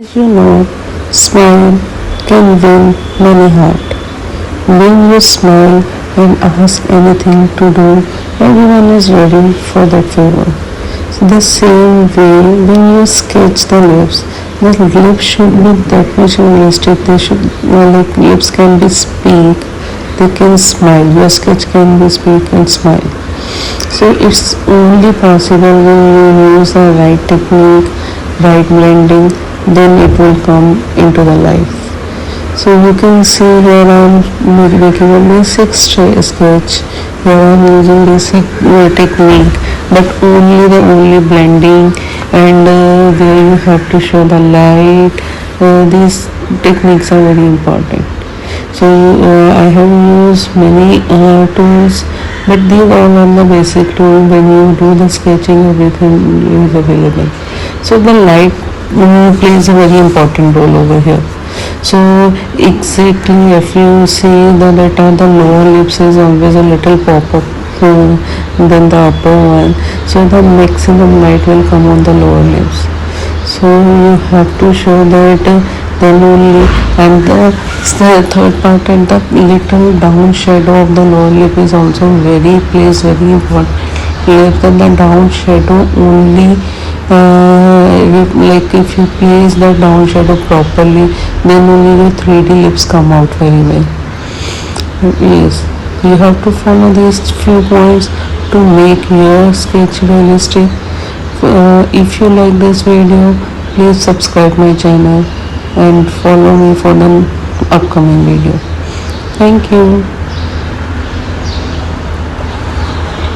As you know, smile can win many hearts. When you smile and ask anything to do, everyone is ready for that favor. So the same way, when you sketch the lips, the lips should be that much realistic. They should, like lips can be speak, they can smile. Your sketch can be speak and smile. So it's only possible when you use the right technique, right blending, then it will come into the life. So you can see here I'm making a basic sketch. Here I'm using basic technique, but only blending and where you have to show the light. These techniques are very important. So I have used many tools, but these all are the basic tools. When you do the sketching, everything is available. So the light plays a very important role over here. So exactly, if you see the data, the lower lips is always a little pop-up than the upper one. So the maximum light will come on the lower lips. So you have to show that then only, and the third part, and the little down shadow of the lower lip is also plays very important. Like the down shadow only, like if you place the down shadow properly, then only the 3D lips come out very well. Yes, you have to follow these few points to make your sketch realistic. If you like this video, please subscribe my channel and follow me for the upcoming video. Thank you.